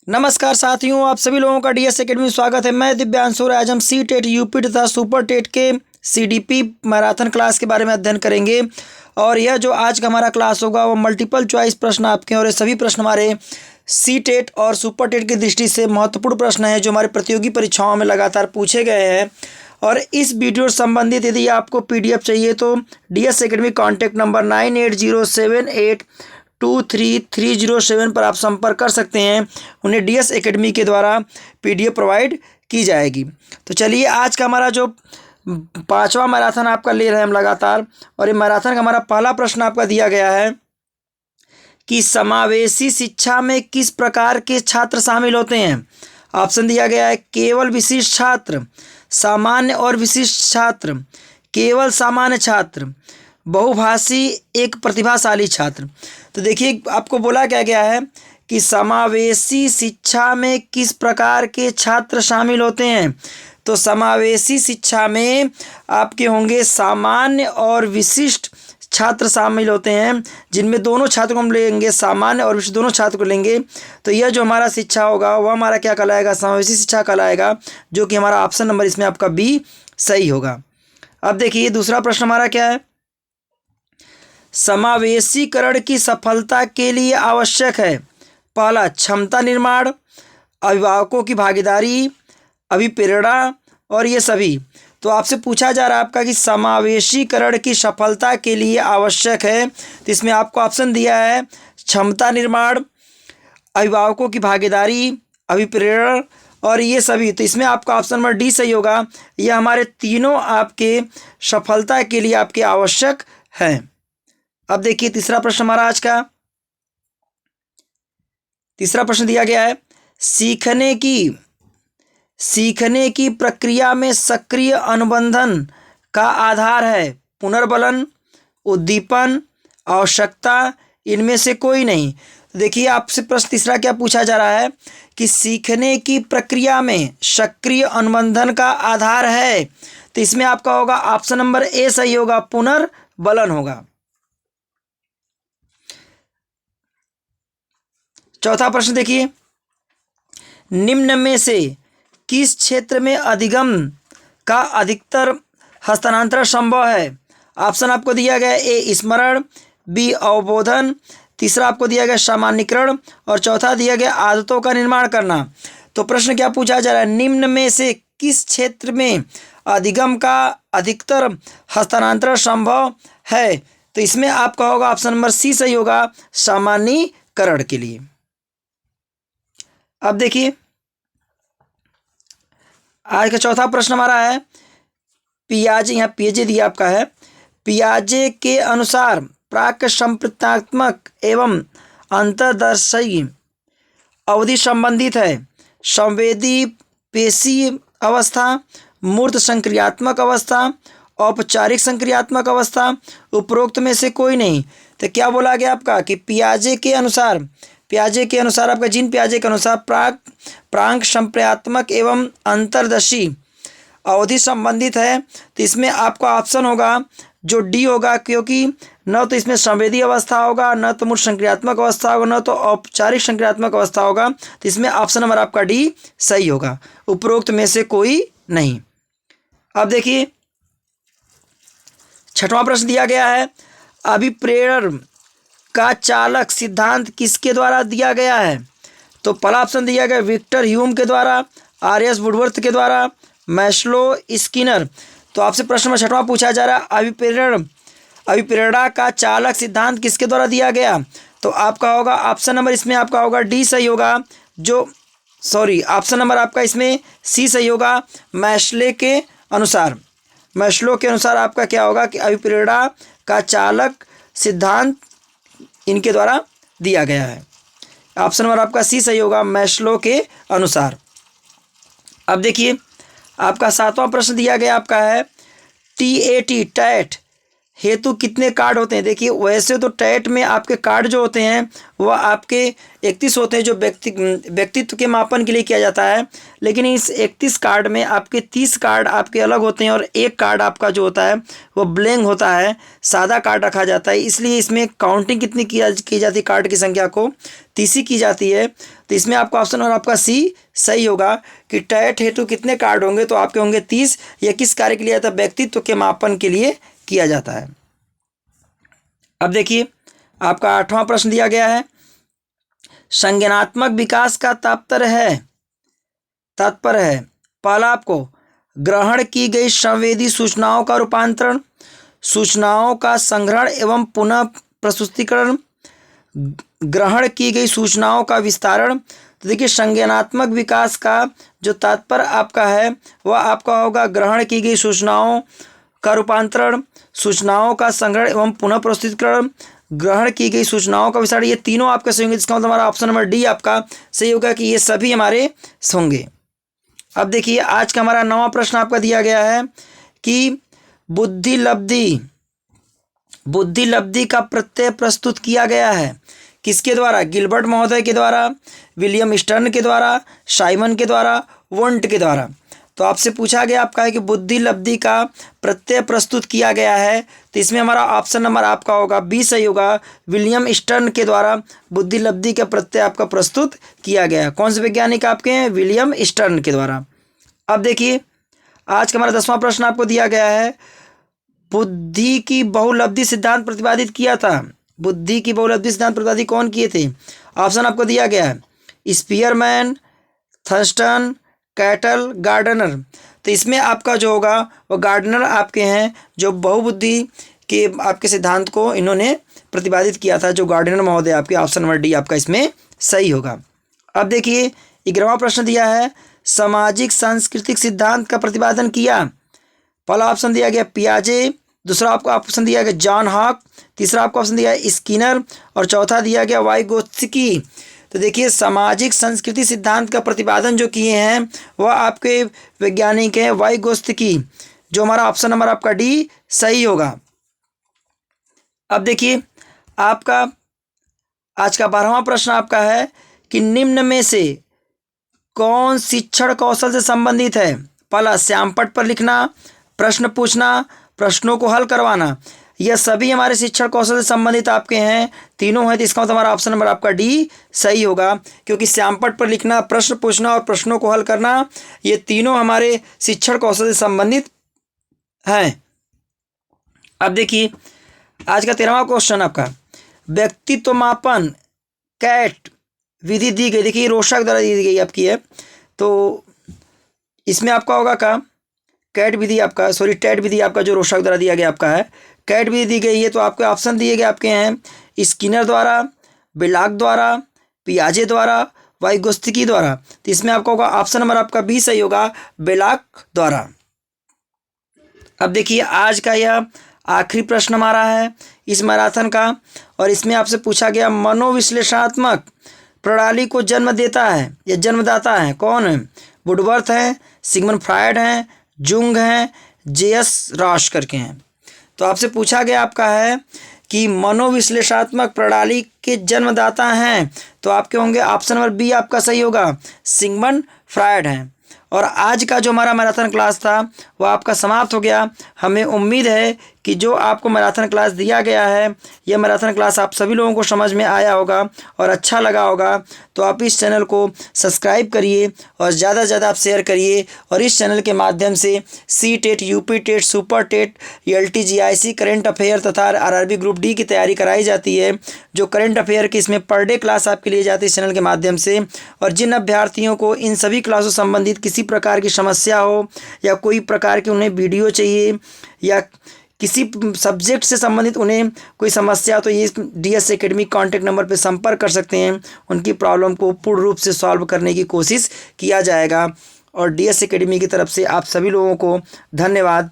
नमस्कार साथियों, आप सभी लोगों का डीएस एकेडमी में स्वागत है। मैं दिव्यांशु। आज हम सी टेट, यूपी तथा सुपर टेट के सीडीपी मैराथन क्लास के बारे में अध्ययन करेंगे। और यह जो आज का हमारा क्लास होगा वो मल्टीपल चॉइस प्रश्न आपके हैं, और ये सभी प्रश्न हमारे सी टेट और सुपर टेट की दृष्टि से महत्वपूर्ण प्रश्न हैं जो हमारी प्रतियोगी परीक्षाओं में लगातार पूछे गए हैं। और इस वीडियो से संबंधित यदि आपको पीडीएफ चाहिए तो डीएस एकेडमी कॉन्टैक्ट नंबर 9807823307 पर आप संपर्क कर सकते हैं। उन्हें डीएस एकेडमी के द्वारा पीडीएफ प्रोवाइड की जाएगी। तो चलिए, आज का हमारा जो 5वां मैराथन आपका ले रहे हैं हम लगातार, और ये मैराथन का हमारा पहला प्रश्न आपका दिया गया है कि समावेशी शिक्षा में किस प्रकार के छात्र शामिल होते हैं। ऑप्शन दिया गया है केवल विशिष्ट छात्र, सामान्य और विशिष्ट छात्र, केवल सामान्य छात्र, बहुभाषी, एक प्रतिभाशाली छात्र। तो देखिए, आपको बोला क्या गया है कि समावेशी शिक्षा में किस प्रकार के छात्र शामिल होते हैं। तो समावेशी शिक्षा में आपके होंगे सामान्य और विशिष्ट छात्र शामिल होते हैं, जिनमें दोनों छात्र को हम लेंगे, सामान्य और विशिष्ट दोनों छात्र को लेंगे। तो यह जो हमारा शिक्षा होगा वह हमारा क्या कहलाएगा, समावेशी शिक्षा कहलाएगा, जो कि हमारा ऑप्शन नंबर इसमें आपका बी सही होगा। अब देखिए, दूसरा प्रश्न हमारा क्या है। समावेशीकरण की सफलता के लिए आवश्यक है पहला क्षमता निर्माण, अभिभावकों की भागीदारी, अभिप्रेरणा और ये सभी। तो आपसे पूछा जा रहा है आपका कि समावेशीकरण की सफलता के लिए आवश्यक है, तो इसमें आपको ऑप्शन दिया है क्षमता निर्माण, अभिभावकों की भागीदारी, अभिप्रेरण और ये सभी। तो इसमें आपका ऑप्शन नंबर डी सही होगा। ये हमारे तीनों आपके सफलता के लिए आपके आवश्यक हैं। अब देखिए, तीसरा प्रश्न हमारा आज का तीसरा प्रश्न दिया गया है सीखने की प्रक्रिया में सक्रिय अनुबंधन का आधार है पुनर्बलन, उद्दीपन, आवश्यकता, इनमें से कोई नहीं। तो देखिए, आपसे प्रश्न तीसरा क्या पूछा जा रहा है कि सीखने की प्रक्रिया में सक्रिय अनुबंधन का आधार है। तो इसमें आपका होगा ऑप्शन नंबर ए सही होगा, पुनर्बलन होगा। चौथा प्रश्न देखिए, निम्न में से किस क्षेत्र में अधिगम का अधिकतर हस्तांतरण संभव है। ऑप्शन आपको दिया गया ए स्मरण, बी अवबोधन, तीसरा आपको दिया गया सामान्यीकरण और चौथा दिया गया आदतों का निर्माण करना। तो प्रश्न क्या पूछा जा रहा है, निम्न में से किस क्षेत्र में अधिगम का अधिकतर हस्तांतरण संभव है। तो इसमें आपका होगा ऑप्शन नंबर सी सही होगा, सामान्यीकरण के लिए। अब देखिए, आज का चौथा प्रश्न हमारा है पियाजे, यहाँ पियाजे दिया आपका है, पियाजे के अनुसार प्राक संप्रत्यात्मक एवं अंतर्दर्शी अवधि संबंधित है संवेदी पेशी अवस्था, मूर्त संक्रियात्मक अवस्था, औपचारिक संक्रियात्मक अवस्था, उपरोक्त में से कोई नहीं। तो क्या बोला गया आपका कि पियाजे के अनुसार आपका जीन पियाजे के अनुसार प्राक संप्रत्यात्मक एवं अंतर्दर्शी अवधि संबंधित है। तो इसमें आपका ऑप्शन होगा जो डी होगा, क्योंकि न तो इसमें संवेदी अवस्था होगा, न तो मूर्त संक्रियात्मक अवस्था होगा, न तो औपचारिक संक्रियात्मक अवस्था होगा। तो इसमें ऑप्शन नंबर आपका डी सही होगा, उपरोक्त में से कोई नहीं। अब देखिए, छठवां प्रश्न दिया गया है अभिप्रेरण का चालक सिद्धांत किसके द्वारा दिया गया है। तो पहला ऑप्शन दिया गया विक्टर ह्यूम के द्वारा, आर.एस. वुडवर्थ के द्वारा, मैस्लो, स्किनर। तो आपसे प्रश्न में छठवां पूछा जा रहा है अभिप्रेरणा का चालक सिद्धांत किसके द्वारा दिया गया। तो आपका होगा ऑप्शन नंबर इसमें आपका होगा डी सही होगा, ऑप्शन नंबर आपका इसमें सी सही होगा, मैस्लो के अनुसार आपका क्या होगा कि अभिप्रेरणा का चालक सिद्धांत इनके द्वारा दिया गया है। ऑप्शन नंबर आपका सी सही होगा, मैस्लो के अनुसार। अब देखिए, आपका सातवां प्रश्न दिया गया आपका है टेट हेतु कितने कार्ड होते हैं। देखिए वैसे तो टेट में आपके कार्ड जो होते हैं वह आपके 31 होते हैं, जो व्यक्तित्व के मापन के लिए किया जाता है, लेकिन इस 31 कार्ड में आपके 30 कार्ड आपके अलग होते हैं और एक कार्ड आपका जो होता है वो ब्लैंक होता है, सादा कार्ड रखा जाता है। इसलिए इसमें काउंटिंग कितनी की जाती है, कार्ड की संख्या को 30 ही की जाती है। तो इसमें आपका ऑप्शन और आपका सी सही होगा कि टेट हेतु कितने कार्ड होंगे, तो आपके होंगे 30। यह किस कार्य के लिए आता है, व्यक्तित्व के मापन के लिए किया जाता है। अब देखिए आपका 8वां प्रश्न दिया गया है, संज्ञानात्मक विकास का तात्पर्य है पहला आपको ग्रहण की गई संवेदी सूचनाओं का रूपांतरण, सूचनाओं का संग्रहण एवं पुनः प्रस्तुतिकरण, ग्रहण की गई सूचनाओं का विस्तारण। तो देखिए संज्ञानात्मक विकास का जो तात्पर्य आपका है वह आपका होगा ग्रहण की गई सूचनाओं का रूपांतरण, सूचनाओं का संग्रहण एवं पुनः प्रस्तुतिकरण, ग्रहण की गई सूचनाओं का विस्तार। ये तीनों आपका सही होंगे, जिसका मतलब हमारा ऑप्शन नंबर डी आपका सही होगा कि ये सभी हमारे होंगे। अब देखिए आज का हमारा 9वां प्रश्न आपका दिया गया है कि बुद्धि लब्धि का प्रत्यय प्रस्तुत किया गया है किसके द्वारा, गिलबर्ट महोदय के द्वारा, विलियम स्टर्न के द्वारा, साइमन के द्वारा, वोंट के द्वारा। तो आपसे पूछा गया आपका है कि बुद्धि लब्धि का प्रत्यय प्रस्तुत किया गया है, तो इसमें हमारा ऑप्शन नंबर आपका होगा बी सही होगा, विलियम स्टर्न के द्वारा बुद्धि लब्धि का प्रत्यय आपका प्रस्तुत किया गया। कौन से वैज्ञानिक आपके हैं, विलियम स्टर्न के द्वारा। अब देखिए आज का हमारा 10वां प्रश्न आपको दिया गया है, बुद्धि की बहुलब्धि सिद्धांत प्रतिपादित किया था। बुद्धि की बहुलब्धि सिद्धांत प्रतिपादित कौन किए थे, ऑप्शन आपको दिया गया है स्पीयरमैन, थर्स्टन, कैटल, गार्डनर। तो इसमें आपका जो होगा वो गार्डनर आपके हैं, जो बहुबुद्धि के आपके सिद्धांत को इन्होंने प्रतिपादित किया था, जो गार्डनर महोदय आपके। ऑप्शन नंबर डी आपका इसमें सही होगा। अब देखिए 11वां प्रश्न दिया है, सामाजिक सांस्कृतिक सिद्धांत का प्रतिपादन किया। पहला ऑप्शन दिया गया पियाजे, दूसरा आपको ऑप्शन दिया गया जॉन हॉक, तीसरा आपको ऑप्शन दिया स्किनर और चौथा दिया गया वाइगोत्स्की। तो देखिए सामाजिक संस्कृति सिद्धांत का प्रतिपादन जो किए हैं वह आपके वैज्ञानिक हैं वाइगोत्स्की, जो हमारा ऑप्शन नंबर आपका डी सही होगा। अब देखिए आपका आज का 12वां प्रश्न आपका है कि निम्न में से कौन शिक्षण कौशल से संबंधित है। पहला श्यामपट्ट पर लिखना, प्रश्न पूछना, प्रश्नों को हल करवाना, यह सभी हमारे शिक्षण कौशल से संबंधित आपके हैं, तीनों हैं। तो इसका मतलब हमारा ऑप्शन नंबर आपका डी सही होगा, क्योंकि श्यामपट्ट पर लिखना, प्रश्न पूछना और प्रश्नों को हल करना, ये तीनों हमारे शिक्षण कौशल से संबंधित हैं। अब देखिए आज का 13वां क्वेश्चन आपका, व्यक्तित्व मापन कैट विधि दी गई। देखिए रोशक द्वारा दी गई आपकी है, तो इसमें आपका होगा का कैट विधि आपका, सॉरी टेट विधि आपका जो रोशक द्वारा दिया गया आपका है, कैट विधि दी गई है। तो आपके ऑप्शन दिए गए आपके हैं स्किनर द्वारा, बेलाक द्वारा, पियाजे द्वारा, वाइगोत्स्की द्वारा। तो इसमें आपका होगा ऑप्शन नंबर आपका बी सही होगा, बेलाक द्वारा। अब देखिए आज का यह आखिरी प्रश्न हमारा है इस मैराथन का, और इसमें आपसे पूछा गया मनोविश्लेषणात्मक प्रणाली को जन्म देता है या जन्मदाता है कौन है, वुडवर्थ हैं, सिगमंड फ्रायड हैं, जुंग हैं, जे.एस. रॉस करके हैं। तो आपसे पूछा गया आपका है कि मनोविश्लेषणात्मक प्रणाली के जन्मदाता हैं, तो आपके होंगे ऑप्शन नंबर बी आपका सही होगा, सिगमंड फ्रायड हैं। और आज का जो हमारा मैराथन क्लास था वह आपका समाप्त हो गया। हमें उम्मीद है कि जो आपको मैराथन क्लास दिया गया है, यह मैराथन क्लास आप सभी लोगों को समझ में आया होगा और अच्छा लगा होगा। तो आप इस चैनल को सब्सक्राइब करिए और ज़्यादा से ज़्यादा आप शेयर करिए, और इस चैनल के माध्यम से C TET, UP TET, super TET, LTGIC, current affair तथा RRB ग्रुप डी की तैयारी कराई जाती है। जो करंट अफेयर की इसमें पर डे क्लास आपके लिए जाती है इस चैनल के माध्यम से। और जिन अभ्यर्थियों को इन सभी क्लासों से संबंधित किसी प्रकार की समस्या हो या कोई प्रकार की उन्हें वीडियो चाहिए या किसी सब्जेक्ट से संबंधित उन्हें कोई समस्या, तो ये DS एकेडमी कॉन्टैक्ट नंबर पर संपर्क कर सकते हैं। उनकी प्रॉब्लम को पूर्ण रूप से सॉल्व करने की कोशिश किया जाएगा। और DS एकेडमी की तरफ से आप सभी लोगों को धन्यवाद।